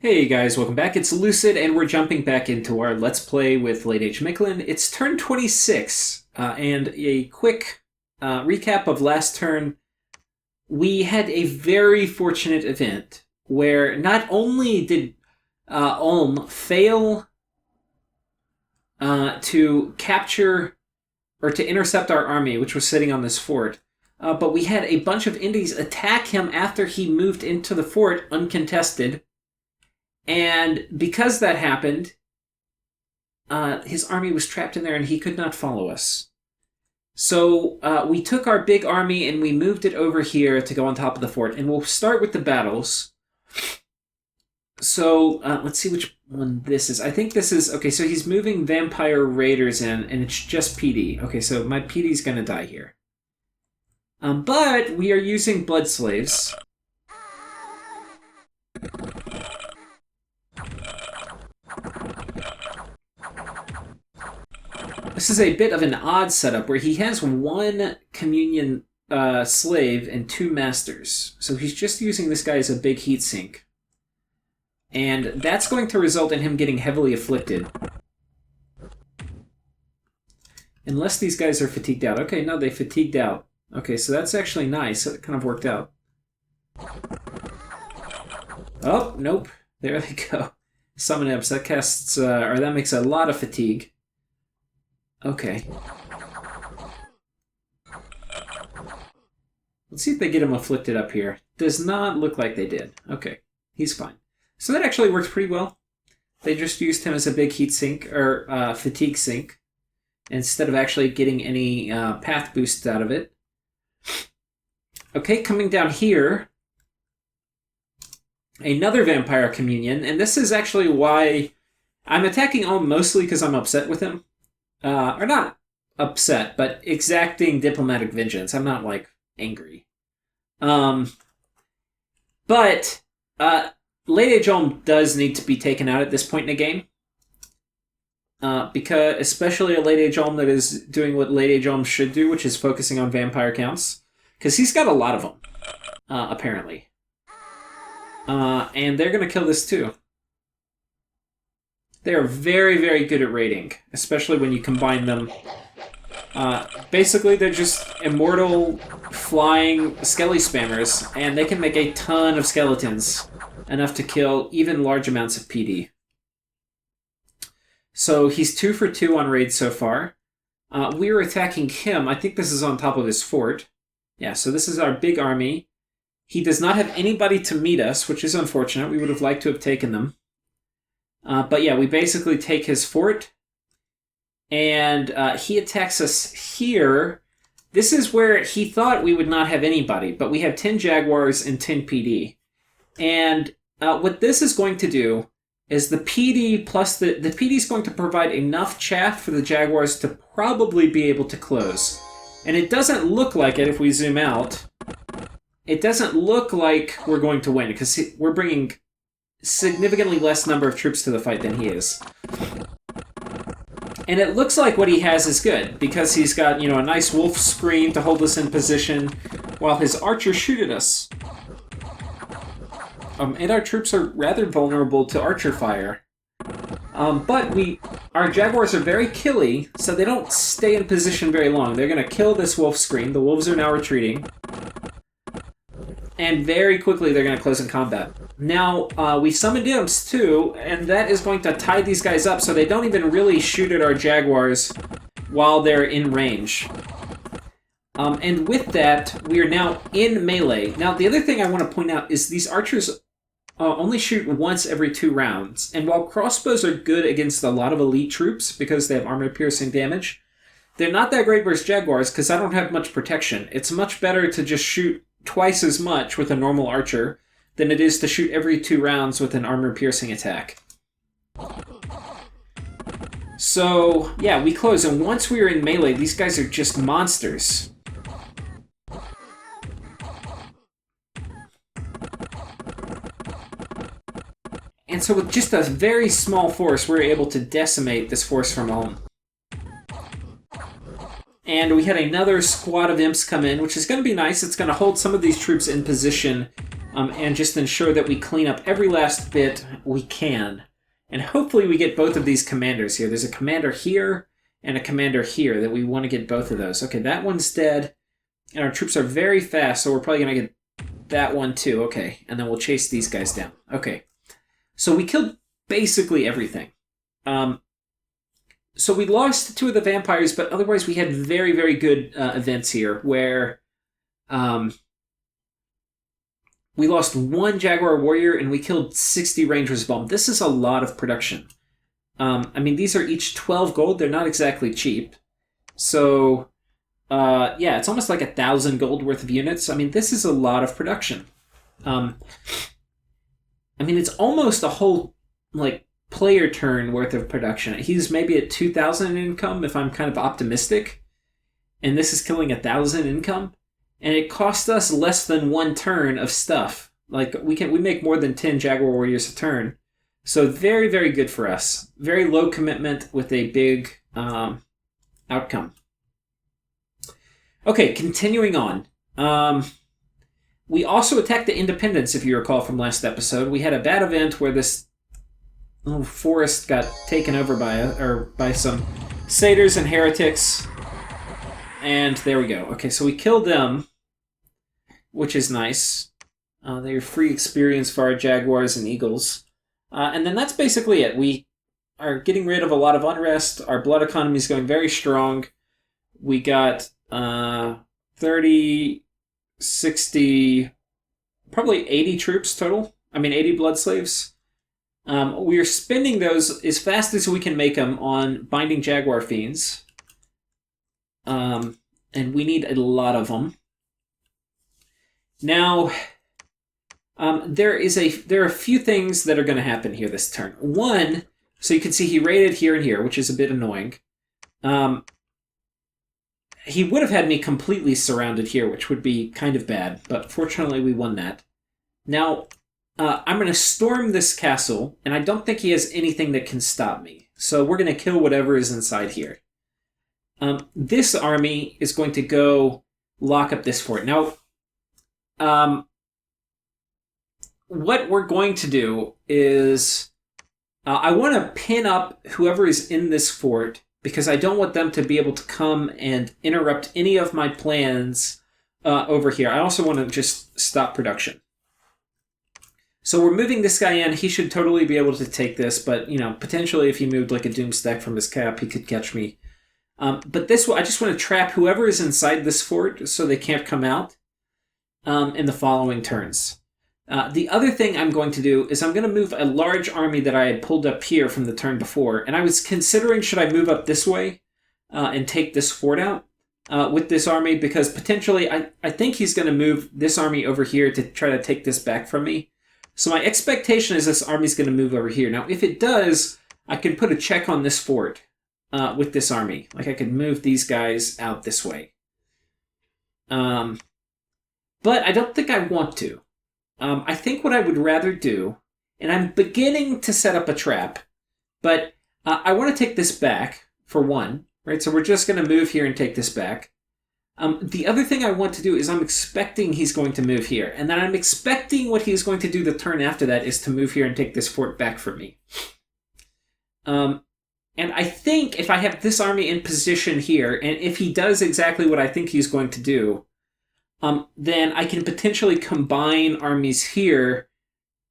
Hey guys, welcome back. It's Lucid, and we're jumping back into our Let's Play with Late Age Mictlan. It's turn 26, and a quick recap of last turn. We had a very fortunate event where not only did Ulm fail to capture or to intercept our army, which was sitting on this fort, but we had a bunch of Indies attack him after he moved into the fort uncontested. And because that happened, his army was trapped in there and he could not follow us. So we took our big army and we moved it over here to go on top of the fort. And we'll start with the battles. So let's see which one this is. I think this is... Okay, so he's moving Vampire Raiders in, and it's just PD. Okay, so my PD's going to die here. But we are using Blood Slaves. This is a bit of an odd setup where he has one communion slave and two masters. So he's just using this guy as a big heat sink. And that's going to result in him getting heavily afflicted. Unless these guys are fatigued out. Okay, no, they fatigued out. Okay, so that's actually nice. It kind of worked out. Oh, nope. There they go. Summon Imps. That casts, or that makes a lot of fatigue. Okay. Let's see if they get him afflicted up here. Does not look like they did. Okay, he's fine. So that actually works pretty well. They just used him as a big heat sink, or fatigue sink, instead of actually getting any path boosts out of it. Okay, coming down here, another Vampire Communion, and this is actually why I'm attacking Ulm mostly because I'm upset with him. Or not upset, but exacting diplomatic vengeance. I'm not, like, angry. But Late Age Ulm does need to be taken out at this point in the game. Because, especially a Late Age Ulm that is doing what Late Age Ulm should do, which is focusing on vampire counts. Because he's got a lot of them, apparently. And they're going to kill this too. They are very, very good at raiding, especially when you combine them. Basically, they're just immortal flying skelly spammers, and they can make a ton of skeletons, enough to kill even large amounts of PD. So he's 2 for 2 on raids so far. We are attacking him. I think this is on top of his fort. Yeah, so this is our big army. He does not have anybody to meet us, which is unfortunate. We would have liked to have taken them. But yeah, we basically take his fort, and he attacks us here. This is where he thought we would not have anybody, but we have 10 Jaguars and 10 PD. And what this is going to do is the PD plus the PD is going to provide enough chaff for the Jaguars to probably be able to close. And it doesn't look like it if we zoom out. It doesn't look like we're going to win, because we're bringing significantly less number of troops to the fight than he is. And it looks like what he has is good, because he's got, a nice wolf screen to hold us in position while his archers shoot at us. And our troops are rather vulnerable to archer fire. But our Jaguars are very killy, so they don't stay in position very long. They're going to kill this wolf screen. The wolves are now retreating. And very quickly they're going to close in combat. Now, we summoned imps too, and that is going to tie these guys up so they don't even really shoot at our Jaguars while they're in range. And with that, we are now in melee. Now, the other thing I want to point out is these archers only shoot once every 2 rounds. And while crossbows are good against a lot of elite troops because they have armor-piercing damage, they're not that great versus Jaguars because I don't have much protection. It's much better to just shoot twice as much with a normal archer than it is to shoot every 2 rounds with an armor-piercing attack. So, yeah, we close, and once we are in melee, these guys are just monsters. And so with just a very small force, we're able to decimate this force from Ulm. And we had another squad of imps come in, which is going to be nice. It's going to hold some of these troops in position and just ensure that we clean up every last bit we can. And hopefully we get both of these commanders here. There's a commander here and a commander here that we want to get both of those. Okay, that one's dead. And our troops are very fast, so we're probably going to get that one too. Okay, and then we'll chase these guys down. Okay, so we killed basically everything. So we lost 2 of the vampires, but otherwise we had very, very good events here where we lost 1 Jaguar Warrior and we killed 60 Rangers Bomb. This is a lot of production. I mean, these are each 12 gold. They're not exactly cheap. So, yeah, it's almost like 1,000 gold worth of units. I mean, this is a lot of production. I mean, it's almost a whole, like, player turn worth of production. He's maybe at 2,000 income if I'm kind of optimistic. And this is killing 1,000 income. And it cost us less than 1 turn of stuff. Like, we make more than 10 Jaguar Warriors a turn. So very, very good for us. Very low commitment with a big outcome. Okay, continuing on. We also attacked the Independence, if you recall from last episode. We had a bad event where this little forest got taken over by some satyrs and heretics. And there we go. Okay, so we killed them, which is nice. They're free experience for our Jaguars and Eagles. And then that's basically it. We are getting rid of a lot of unrest. Our blood economy is going very strong. We got 30, 60, probably 80 troops total. 80 blood slaves. We are spending those as fast as we can make them on binding Jaguar Fiends. And we need a lot of them. Now, there are a few things that are going to happen here this turn. One, so you can see he raided here and here, which is a bit annoying. He would have had me completely surrounded here, which would be kind of bad, but fortunately we won that. Now, I'm going to storm this castle, and I don't think he has anything that can stop me. So we're going to kill whatever is inside here. This army is going to go lock up this fort. Now, what we're going to do is I want to pin up whoever is in this fort because I don't want them to be able to come and interrupt any of my plans over here. I also want to just stop production. So we're moving this guy in. He should totally be able to take this, but potentially if he moved like a Doomstack from his cap, he could catch me. But this I just want to trap whoever is inside this fort so they can't come out in the following turns. The other thing I'm going to do is I'm going to move a large army that I had pulled up here from the turn before, and I was considering should I move up this way and take this fort out with this army, because potentially I think he's going to move this army over here to try to take this back from me. So my expectation is this army's going to move over here. Now, if it does, I can put a check on this fort with this army. Like, I could move these guys out this way. But I don't think I want to. I think what I would rather do, and I'm beginning to set up a trap, but I want to take this back, for one, right? So we're just going to move here and take this back. The other thing I want to do is I'm expecting he's going to move here, and then I'm expecting what he's going to do the turn after that is to move here and take this fort back from me. And I think if I have this army in position here, and if he does exactly what I think he's going to do, then I can potentially combine armies here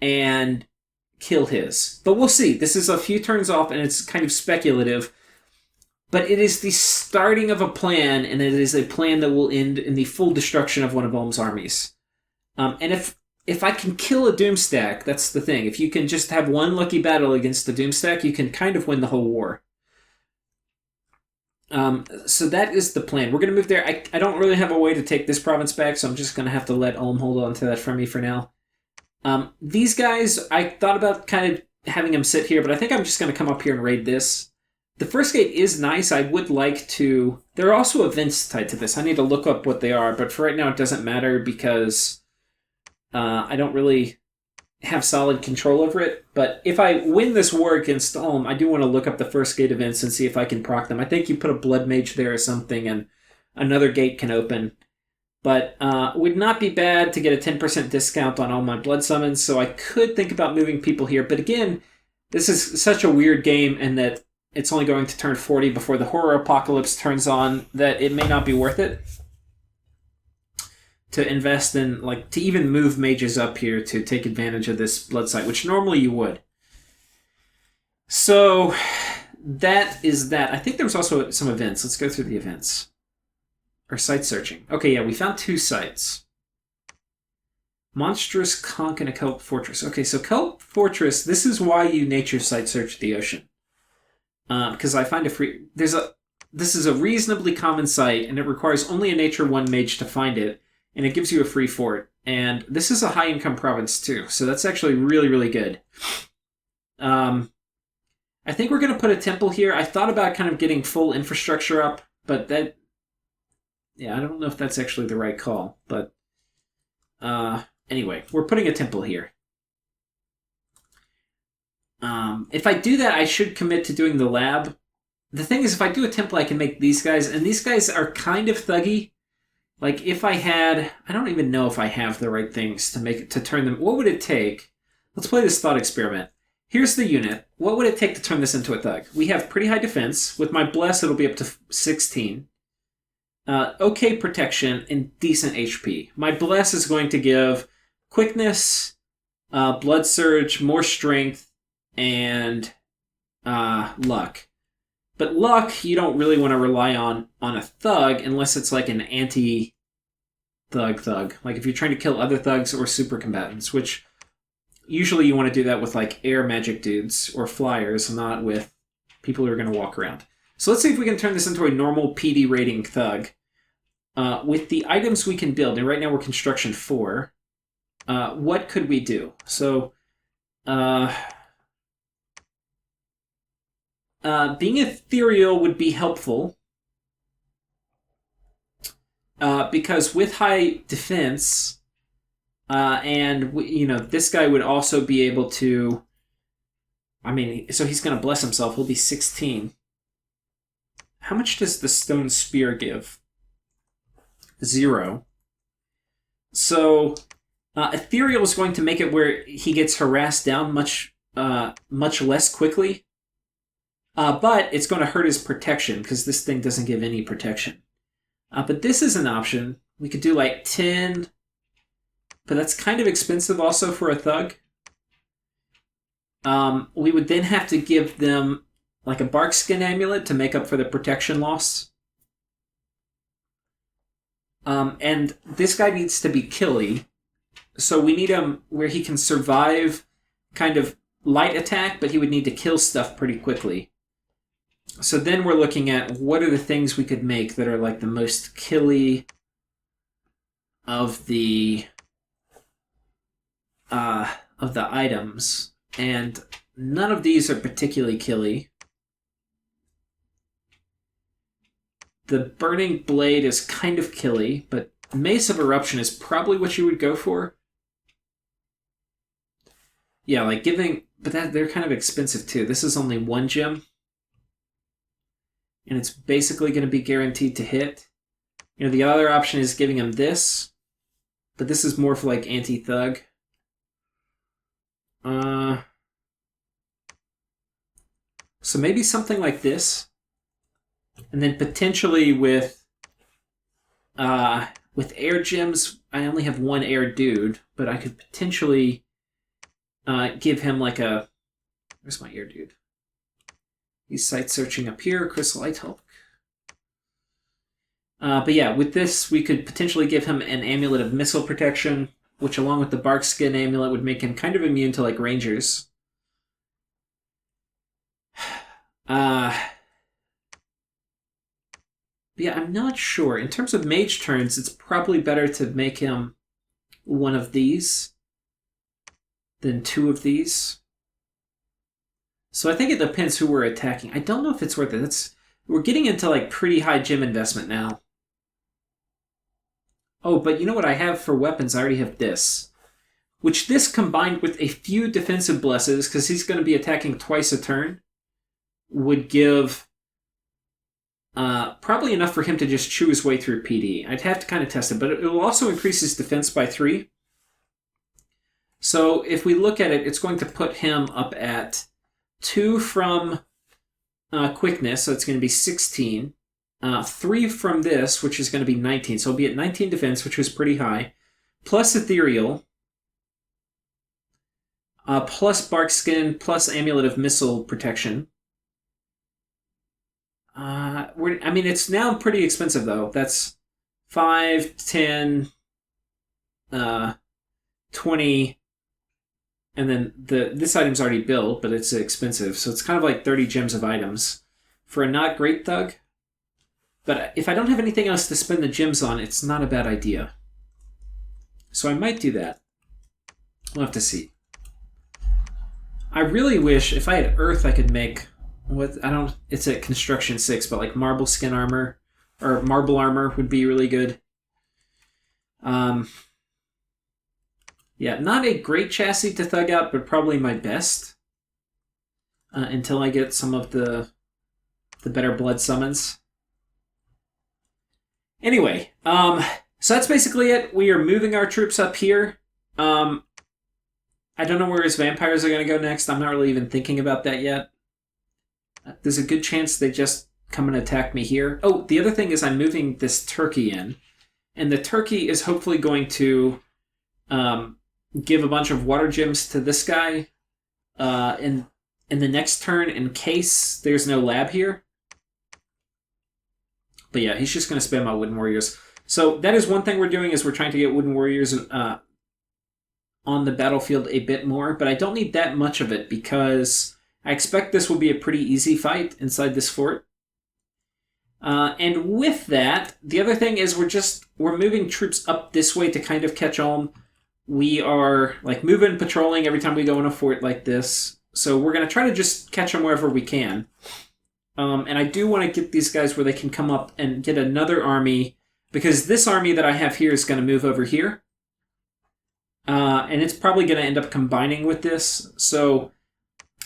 and kill his. But we'll see. This is a few turns off, and it's kind of speculative. But it is the starting of a plan, and it is a plan that will end in the full destruction of one of Ulm's armies. And if I can kill a Doomstack, that's the thing. If you can just have one lucky battle against the Doomstack, you can kind of win the whole war. So that is the plan. We're going to move there. I don't really have a way to take this province back, so I'm just going to have to let Ulm hold on to that for me for now. These guys, I thought about kind of having them sit here, but I think I'm just going to come up here and raid this. The first gate is nice. I would like to... There are also events tied to this. I need to look up what they are, but for right now it doesn't matter because I don't really have solid control over it. But if I win this war against Ulm, I do want to look up the first gate events and see if I can proc them. I think you put a Blood Mage there or something, and another gate can open. But would not be bad to get a 10% discount on all my blood summons, so I could think about moving people here. But again, this is such a weird game in that it's only going to turn 40 before the horror apocalypse turns on that it may not be worth it to invest in, like, to even move mages up here to take advantage of this blood site, which normally you would. So that is that. I think there was also some events. Let's go through the events. Or site searching. Okay, yeah, we found 2 sites. Monstrous Conch and a Kelp Fortress. Okay, so Kelp Fortress, this is why you nature site search the ocean. Because I find this is a reasonably common site, and it requires only a Nature 1 mage to find it, and it gives you a free fort. And this is a high-income province, too, so that's actually really, really good. I think we're going to put a temple here. I thought about kind of getting full infrastructure up, but that... Yeah, I don't know if that's actually the right call, but... anyway, we're putting a temple here. If I do that, I should commit to doing the lab. The thing is, if I do a temple, I can make these guys, and these guys are kind of thuggy. Like, if I had... I don't even know if I have the right things to turn them... What would it take? Let's play this thought experiment. Here's the unit. What would it take to turn this into a thug? We have pretty high defense. With my bless, it'll be up to 16. Okay protection, and decent HP. My bless is going to give quickness, blood surge, more strength, and luck. But luck, you don't really want to rely on a thug unless it's like an anti-thug. Like if you're trying to kill other thugs or super combatants, which usually you want to do that with like air magic dudes or flyers, not with people who are going to walk around. So let's see if we can turn this into a normal PD rating thug. With the items we can build, and right now we're construction 4, what could we do? So, being ethereal would be helpful, because with high defense, and this guy would also be able to. I mean, so he's going to bless himself. He'll be 16. How much does the stone spear give? 0. So, ethereal is going to make it where he gets harassed down much less quickly. But it's going to hurt his protection, because this thing doesn't give any protection. But this is an option. We could do like 10, but that's kind of expensive also for a thug. We would then have to give them like a bark skin amulet to make up for the protection loss. And this guy needs to be killy. So we need him where he can survive kind of light attack, but he would need to kill stuff pretty quickly. So then we're looking at what are the things we could make that are like the most killy of the items. And none of these are particularly killy. The Burning Blade is kind of killy, but Mace of Eruption is probably what you would go for. Yeah, like giving... But they're kind of expensive too. This is only 1 gem. And it's basically going to be guaranteed to hit. The other option is giving him this. But this is more for like anti-thug. So maybe something like this. And then potentially with air gems, I only have 1 air dude, but I could potentially give him like a... Where's my air dude? He's site searching up here, Chrysolite Hulk. But yeah, with this, we could potentially give him an amulet of missile protection, which along with the bark skin amulet would make him kind of immune to like rangers. Yeah, I'm not sure. In terms of mage turns, it's probably better to make him 1 of these than 2 of these. So I think it depends who we're attacking. I don't know if it's worth it. We're getting into like pretty high gem investment now. Oh, but you know what I have for weapons? I already have this. Which this combined with a few defensive blesses, because he's going to be attacking twice a turn, would give probably enough for him to just chew his way through PD. I'd have to kind of test it, but it will also increase his defense by 3. So if we look at it, it's going to put him up at 2 from quickness, so it's going to be 16. 3 from this, which is going to be 19. So he'll be at 19 defense, which was pretty high. Plus ethereal. Plus bark skin, plus amulet of missile protection. I mean, it's now pretty expensive, though. That's 5, 10, 20, and then this item's already built, but it's expensive. So it's kind of like 30 gems of items for a not great thug. But if I don't have anything else to spend the gems on, it's not a bad idea. So I might do that. We'll have to see. I really wish if I had Earth, I could make it's at construction 6, but like marble skin armor or marble armor would be really good. Yeah, not a great chassis to thug out, but probably my best until I get some of the better blood summons. Anyway, so that's basically it. We are moving our troops up here. I don't know where his vampires are going to go next. I'm not really even thinking about that yet. There's a good chance they just come and attack me here. Oh, the other thing is I'm moving this turkey in. And the turkey is hopefully going to give a bunch of water gems to this guy in the next turn in case there's no lab here. But yeah, he's just going to spam out wooden warriors. So that is one thing we're doing, is we're trying to get wooden warriors on the battlefield a bit more. But I don't need that much of it because I expect this will be a pretty easy fight inside this fort. And with that, the other thing is we're moving troops up this way to kind of catch on. We are like moving, patrolling every time we go in a fort like this. So we're going to try to just catch them wherever we can. And I do want to get these guys where they can come up and get another army, because this army that I have here is going to move over here. And it's probably going to end up combining with this. So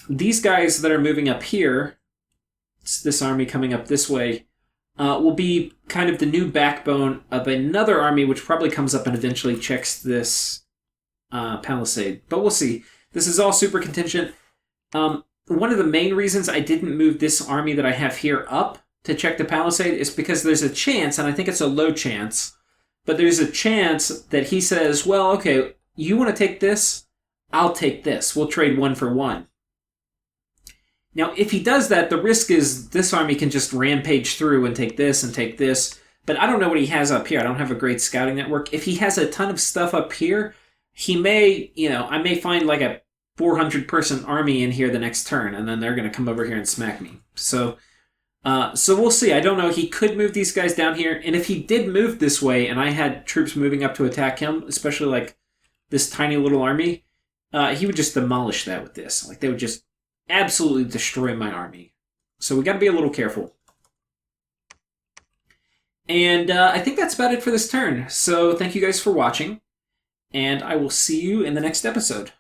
these guys that are moving up here, it's this army coming up this way, will be kind of the new backbone of another army, which probably comes up and eventually checks this palisade. But we'll see. This is all super contingent. One of the main reasons I didn't move this army that I have here up to check the palisade is because there's a chance, and I think it's a low chance, but there's a chance that he says, well, okay, you want to take this? I'll take this. We'll trade 1 for 1. Now, if he does that, the risk is this army can just rampage through and take this and take this. But I don't know what he has up here. I don't have a great scouting network. If he has a ton of stuff up here, he may, I may find like a 400-person army in here the next turn, and then they're going to come over here and smack me. So we'll see. I don't know. He could move these guys down here, and if he did move this way and I had troops moving up to attack him, especially like this tiny little army, he would just demolish that with this. Like, they would just absolutely destroy my army. So we got to be a little careful. And I think that's about it for this turn. So thank you guys for watching, and I will see you in the next episode.